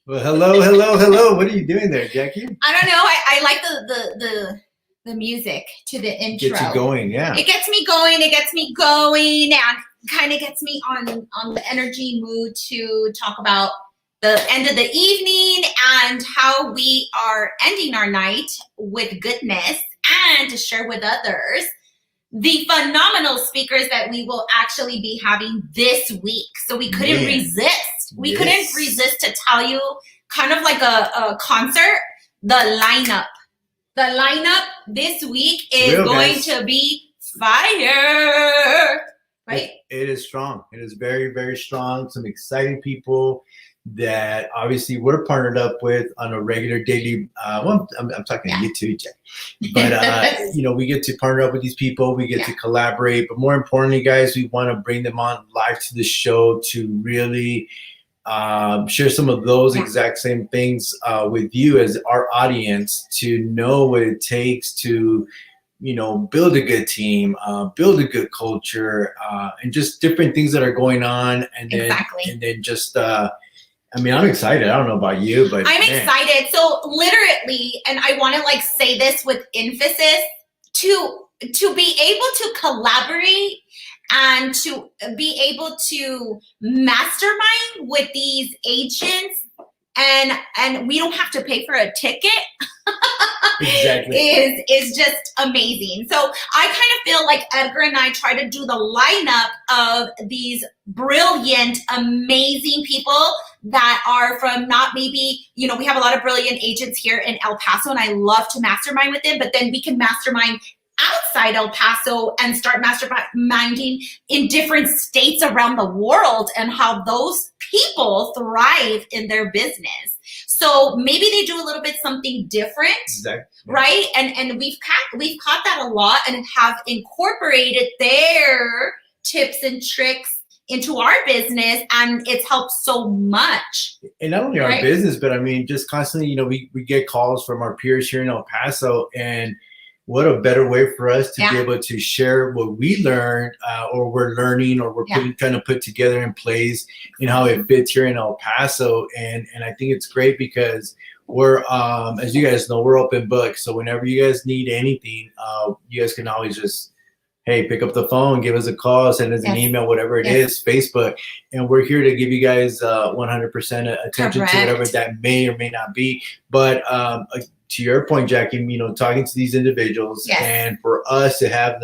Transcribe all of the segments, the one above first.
Well, hello. What are you doing there, Jackie? I don't know. I like the music to the intro. Gets you going, yeah. It gets me going. And kind of gets me on the energy mood to talk about the end of the evening and how we are ending our night with goodness, and to share with others the phenomenal speakers that we will actually be having this week. So we couldn't resist. We couldn't resist to tell you, kind of like a concert, the lineup. The lineup this week is going to be fire. Right? It is strong. It is very, very strong. Some exciting people that obviously we're partnered up with on a regular daily. I'm talking to you too, Jack. But we get to partner up with these people. We get to collaborate. But more importantly, guys, we want to bring them on live to the show to really share some of those exact same things with you as our audience, to know what it takes to build a good team, build a good culture, and just different things that are going on. And then just, I'm excited. I don't know about you, but I'm excited. So literally, and I want to say this with emphasis, to be able to collaborate and to be able to mastermind with these agents, and we don't have to pay for a ticket. Exactly. is just amazing. So I kind of feel like Edgar and I try to do the lineup of these brilliant, amazing people that are from we have a lot of brilliant agents here in El Paso, and I love to mastermind with them, but then we can mastermind outside El Paso and start masterminding in different states around the world, and how those people thrive in their business. So maybe they do a little bit something different, right? And we've caught that a lot, and have incorporated their tips and tricks into our business, and it's helped so much. And not only our business, but just constantly, we get calls from our peers here in El Paso, and what a better way for us to be able to share what we learned, or we're learning, or we're trying to put together in place, and how it fits here in El Paso. And I think it's great because we're, as you guys know, we're open book. So whenever you guys need anything, you guys can always just, pick up the phone, give us a call, send us an email, whatever it is, Facebook. And we're here to give you guys 100% attention to whatever that may or may not be. But to your point, Jackie, talking to these individuals, and for us to have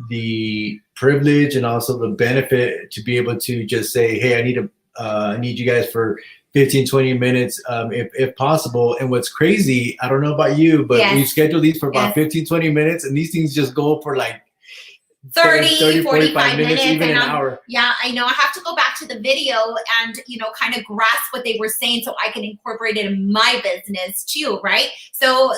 the privilege and also the benefit to be able to just say, hey, I need you guys for 15, 20 minutes, if possible. And what's crazy, I don't know about you, but we schedule these for about 15, 20 minutes, and these things just go for 30, 45 minutes, even an hour. Yeah, I know. I have to go back to the video and, kind of grasp what they were saying so I can incorporate it in my business too, right? So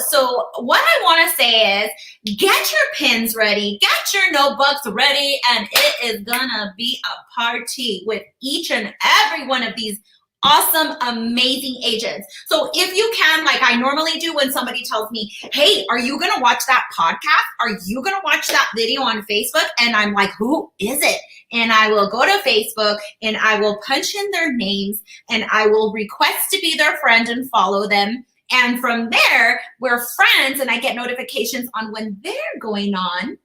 what I want to say is, get your pens ready, get your notebooks ready, and it is gonna be a party with each and every one of these awesome, amazing agents. So if you can, like I normally do when somebody tells me, hey, are you going to watch that podcast? Are you going to watch that video on Facebook? And I'm like, who is it? And I will go to Facebook and I will punch in their names and I will request to be their friend and follow them. And from there, we're friends, and I get notifications on when they're going on.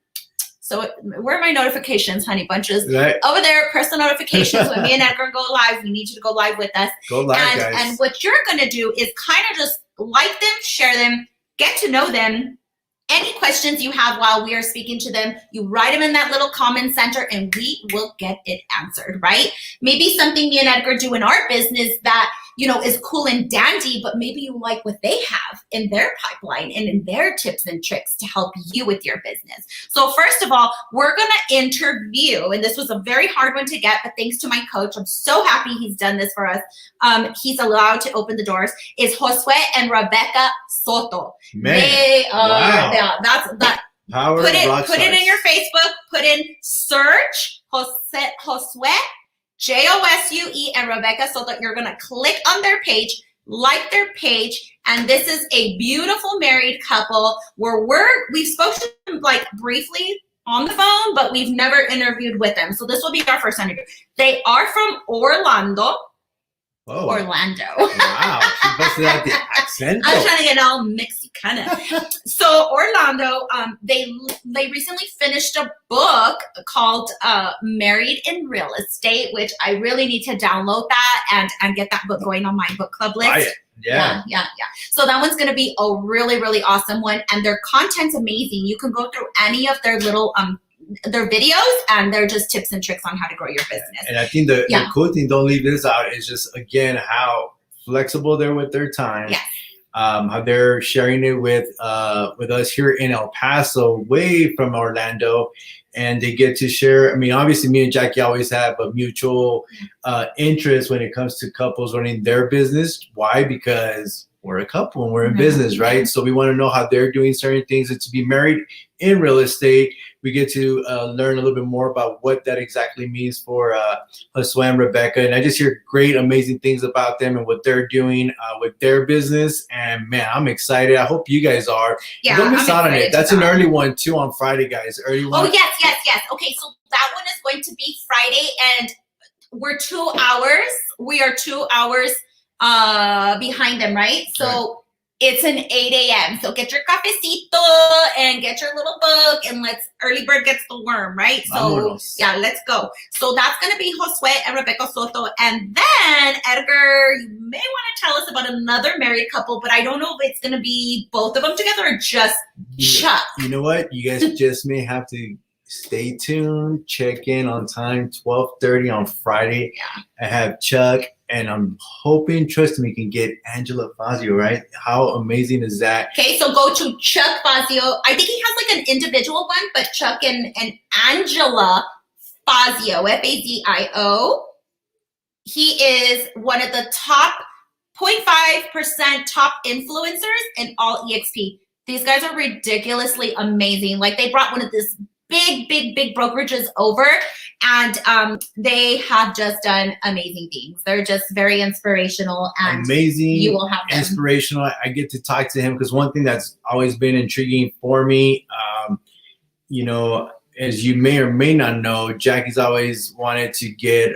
So where are my notifications, honey bunches? Over there, personal notifications. When me and Edgar go live, we need you to go live with us. Go live, guys. And what you're going to do is kind of just like them, share them, get to know them. Any questions you have while we are speaking to them, you write them in that little comment center, and we will get it answered, right? Maybe something me and Edgar do in our business that, is cool and dandy, but maybe you like what they have in their pipeline and in their tips and tricks to help you with your business. So first of all, we're going to interview, and this was a very hard one to get, but thanks to my coach, I'm so happy he's done this for us. He's allowed to open the doors, is Josue and Rebecca Soto. Man, they are, that's that. Power Put it in your Facebook, put in search Josue, Josue, and Rebecca Soto. You're going to click on their page, like their page, and this is a beautiful married couple where we've spoken to them briefly on the phone, but we've never interviewed with them. So this will be our first interview. They are from Orlando. Orlando. Wow, she busted out the accent. I was trying to get all Mexicana. So Orlando, they recently finished a book called Married in Real Estate, which I really need to download that and get that book going on my book club list. Yeah. So that one's going to be a really, really awesome one. And their content's amazing. You can go through any of their little their videos, and they're just tips and tricks on how to grow your business. And I think the cool thing, don't leave this out, is just, again, how flexible they're with their time. Yes. How they're sharing it with us here in El Paso, way from Orlando, and they get to share. I mean, obviously, me and Jackie always have a mutual interest when it comes to couples running their business. Why? Because we're a couple and we're in business, right? So we want to know how they're doing certain things. And to be married in real estate, we get to learn a little bit more about what that exactly means for Josue and Rebecca. And I just hear great, amazing things about them and what they're doing with their business. And man, I'm excited. I hope you guys are. Yeah, don't miss out on it. That's an early one too on Friday, guys. Early one. Oh, yes. Okay, so that one is going to be Friday, and we're 2 hours. We are 2 hours behind them, right? So it's an 8 a.m. So get your cafecito and get your little book, and early bird gets the worm, right? So yeah, let's go. So that's going to be Josue and Rebecca Soto. And then Edgar, you may want to tell us about another married couple, but I don't know if it's going to be both of them together or just Chuck. You know what? You guys just may have to stay tuned. Check in on time, 12:30 on Friday. Yeah. I have Chuck. And I'm hoping, trust me, we can get Angela Fazio, right? How amazing is that? Okay, so go to Chuck Fazio. I think he has like an individual one, but Chuck and Angela Fazio, Fazio. He is one of the top 0.5% top influencers in all EXP. These guys are ridiculously amazing. Like, they brought one of this big brokerages over, and they have just done amazing things. They're just very inspirational and amazing. You will have them. Inspirational. I get to talk to him because one thing that's always been intriguing for me, you know, as you may or may not know, Jackie's always wanted to get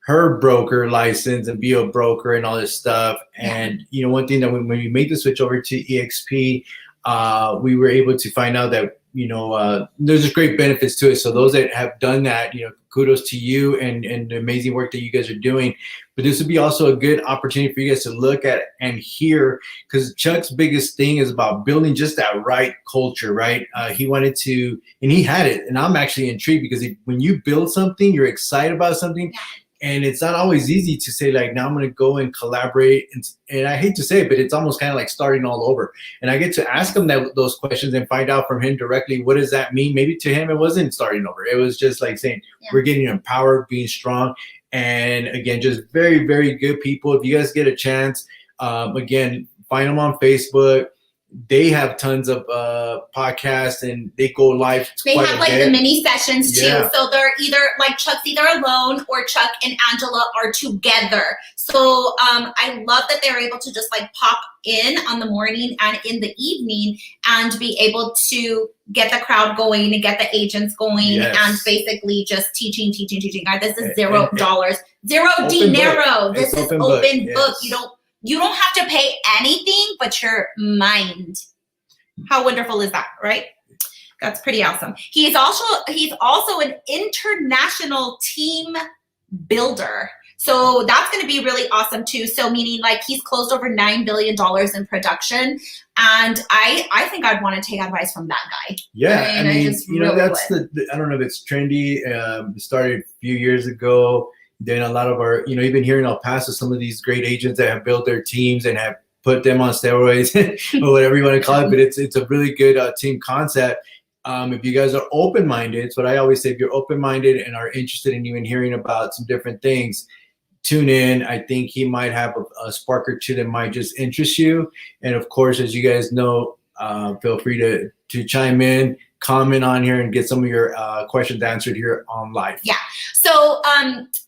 her broker license and be a broker and all this stuff. And you know, one thing that when we made the switch over to EXP, we were able to find out that, you know, there's just great benefits to it. So those that have done that, you know, kudos to you and the amazing work that you guys are doing. But this would be also a good opportunity for you guys to look at and hear, because Chuck's biggest thing is about building just that right culture, right? He wanted to, and he had it. And I'm actually intrigued because when you build something, you're excited about something. And it's not always easy to say, like, now I'm going to go and collaborate. And I hate to say it, but it's almost kind of like starting all over. And I get to ask him those questions and find out from him directly, what does that mean? Maybe to him, it wasn't starting over. It was just like saying, we're getting empowered, being strong. And again, just very, very good people. If you guys get a chance, again, find them on Facebook. They have tons of podcasts and they go live. They have like the mini sessions too. So they're either like Chuck's either alone or Chuck and Angela are together. So I love that they're able to just like pop in on the morning and in the evening and be able to get the crowd going and get the agents going and basically just teaching. Guys, this is $0, zero dinero. This is open book. You don't have to pay anything but your mind. How wonderful is that, right? That's pretty awesome. He's also an international team builder. So that's going to be really awesome too. So meaning like he's closed over $9 billion in production. And I think I'd want to take advice from that guy. Yeah. I mean, you know, that's I don't know if it's trendy. It started a few years ago. Then a lot of our, you know, even here in El Paso, some of these great agents that have built their teams and have put them on steroids or whatever you want to call it. But it's a really good team concept. If you guys are open-minded, it's what I always say, if you're open-minded and are interested in even hearing about some different things, tune in. I think he might have a spark or two that might just interest you. And of course, as you guys know, feel free to chime in, comment on here, and get some of your questions answered here on live. Yeah. So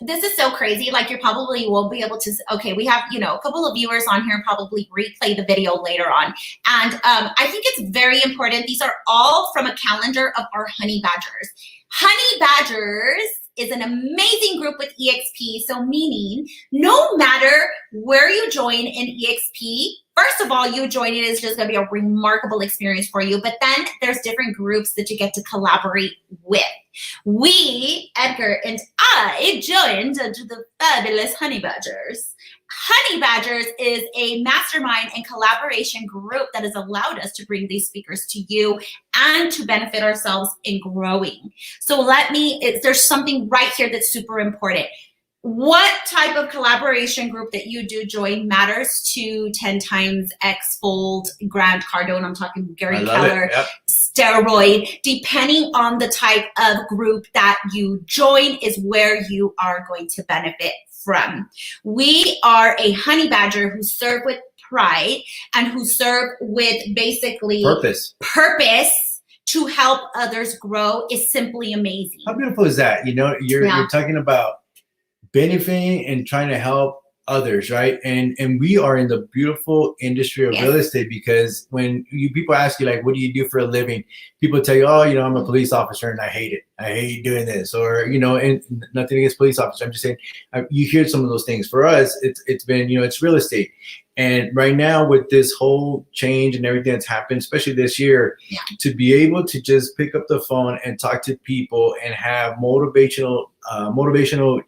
this is so crazy. Like, you probably won't be able to, okay, we have, you know, a couple of viewers on here, probably replay the video later on. And I think it's very important. These are all from a calendar of our honey badgers. Honey badgers is an amazing group with EXP. So meaning no matter where you join in EXP, first of all, you joining is just going to be a remarkable experience for you. But then there's different groups that you get to collaborate with. We, Edgar and I, joined the fabulous Honey Badgers. Honey Badgers is a mastermind and collaboration group that has allowed us to bring these speakers to you and to benefit ourselves in growing. So there's something right here that's super important. What type of collaboration group that you do join matters to 10 times X-fold Grant Cardone. I'm talking Gary Keller, Yep. Steroid. Depending on the type of group that you join is where you are going to benefit from. We are a Honey Badger who serve with pride and who serve with basically purpose to help others grow is simply amazing. How beautiful is that? You're talking about benefiting and trying to help others, right? And we are in the beautiful industry of real estate, because when people ask you, like, what do you do for a living? People tell you, oh, I'm a police officer and I hate it. I hate doing this. Or, and nothing against police officers. I'm just saying, you hear some of those things. For us, it's been, it's real estate. And right now with this whole change and everything that's happened, especially this year, to be able to just pick up the phone and talk to people and have motivational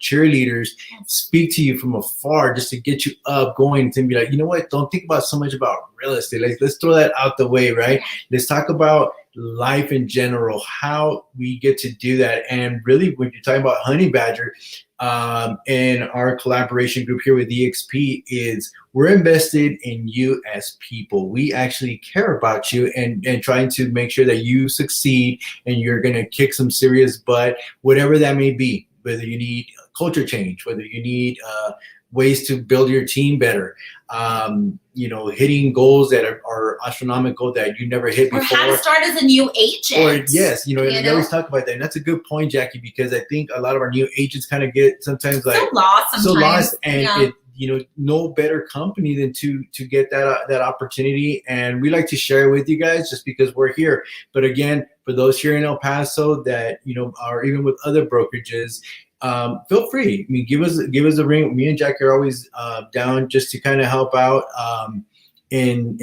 cheerleaders speak to you from afar just to get you up going, to be like, you know what, don't think about so much about real estate. Let's throw that out the way, right? Let's talk about life in general, how we get to do that. And really, when you're talking about Honey Badger, and our collaboration group here with EXP, is we're invested in you as people. We actually care about you and trying to make sure that you succeed and you're going to kick some serious butt, whatever that may be, whether you need culture change, whether you need ways to build your team better, hitting goals that are astronomical that you never hit before. Or how to start as a new agent. Or yes, we always talk about that. And that's a good point, Jackie, because I think a lot of our new agents kind of get sometimes like so lost and no better company than to get that opportunity. And we like to share it with you guys just because we're here. But again, for those here in El Paso that are even with other brokerages, feel free. I mean, give us a ring. Me and Jackie are always down just to kind of help out in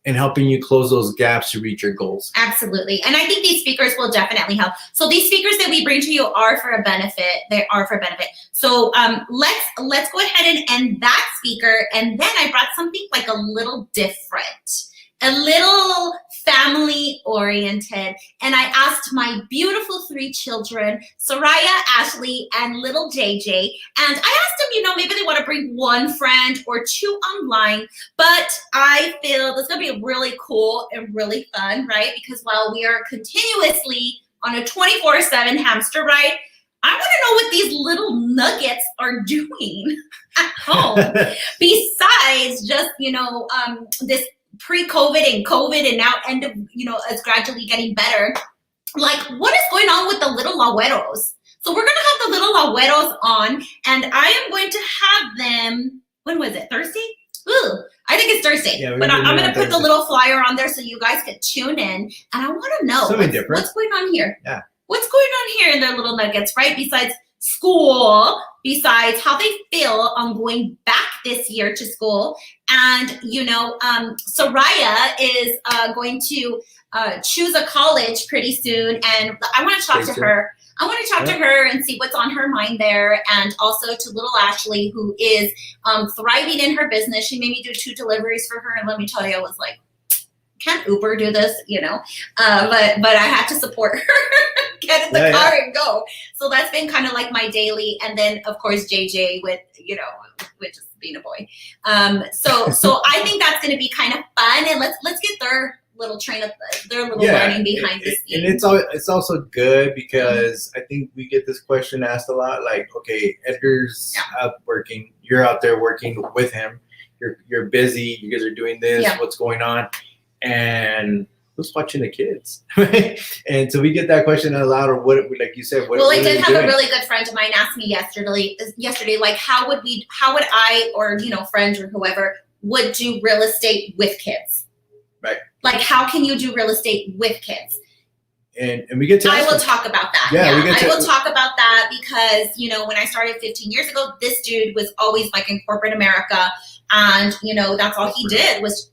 helping you close those gaps to reach your goals. Absolutely. And I think these speakers will definitely help. So these speakers that we bring to you are for a benefit. They are for benefit. So let's go ahead and end that speaker. And then I brought something like a little different, a little family oriented. And I asked my beautiful 3 children, Soraya, Ashley, and little JJ. And I asked them, maybe they want to bring 1 friend or 2 online, but I feel this is going to be really cool and really fun, right? Because while we are continuously on a 24/7 hamster ride, I want to know what these little nuggets are doing at home besides just, this pre-COVID and COVID and now end of, it's gradually getting better. Like, what is going on with the little Agueros? So we're going to have the little Agueros on, and I am going to have them, when was it, Thursday? Ooh, I think it's Thursday. Yeah, but I'm going to put the little flyer on there so you guys can tune in. And I want to know what's going on here. Yeah. What's going on here in their little nuggets, right? Besides school, besides how they feel on going back this year to school. And, Soraya is going to choose a college pretty soon. And I want to talk to her. I want to talk to her and see what's on her mind there. And also to little Ashley, who is thriving in her business. She made me do 2 deliveries for her. And let me tell you, I was like, can't Uber do this, but I had to support her, get in the car and go. So that's been kind of like my daily. And then of course, JJ with just being a boy. So I think that's going to be kind of fun. And let's get their little learning behind the scenes. And it's also good because I think we get this question asked a lot, like, okay, Edgar's out working, you're out there working with him, you're busy, you guys are doing this, what's going on? And who's watching the kids? And so we get that question a lot, or what, like you said, what, well, I did have a really good friend of mine ask me yesterday, like, how would I, or, friends or whoever would do real estate with kids? Right. Like, how can you do real estate with kids? we get to. I will talk about that. Yeah, I will talk about that because, you know, when I started 15 years ago, this dude was always like in corporate America, and you know that's all he did was.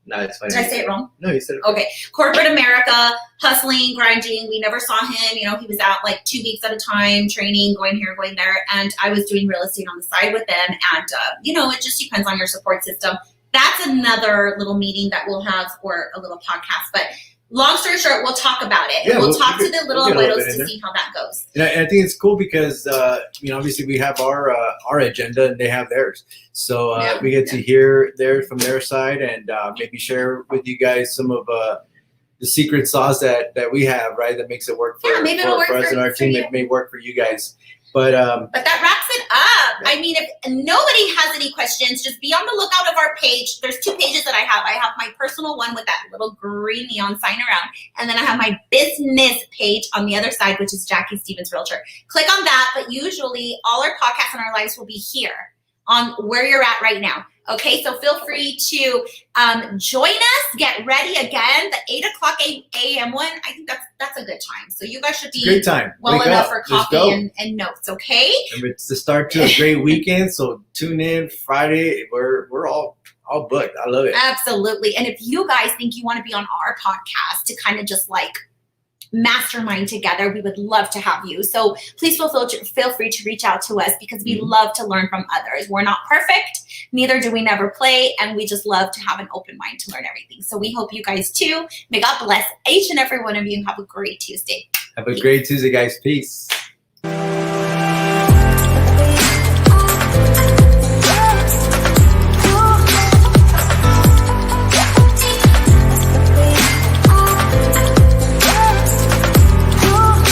No, it's fine. Did I say it wrong? No, you said it. Okay. Corporate America, hustling, grinding. We never saw him. You know, he was out like 2 weeks at a time, training, going here, going there. And I was doing real estate on the side with them. And, you know, it just depends on your support system. That's another little meeting that we'll have, or a little podcast. But long story short, we'll talk about it. Yeah, we'll talk to the little Agueros to see how that goes. And I think it's cool because, you know, obviously we have our agenda and they have theirs. So we get to hear theirs from their side and maybe share with you guys some of the secret sauce that we have, right? That makes it work for, for us and our team. It may work for you guys. But that wraps it up. Yeah. I mean, if nobody has any questions, just be on the lookout of our page. There's 2 pages that I have. I have my personal one with that little green neon sign around. And then I have my business page on the other side, which is Jackie Stevens Realtor. Click on that. But usually all our podcasts and our lives will be here on where you're at right now. Okay, so feel free to join us. Get ready again. The 8 o'clock a.m. one. I think that's a good time. So you guys should be great time. Well enough for coffee and notes. Okay. And it's the start to a great weekend. So tune in Friday. We're all booked. I love it. Absolutely. And if you guys think you want to be on our podcast to kind of just like mastermind together, we would love to have you. So please feel free to reach out to us because we love to learn from others. We're not perfect, neither do we never play, and we just love to have an open mind to learn everything. So we hope you guys too. May God bless each and every one of you. Have a great Tuesday. Have a great Tuesday, guys. Peace.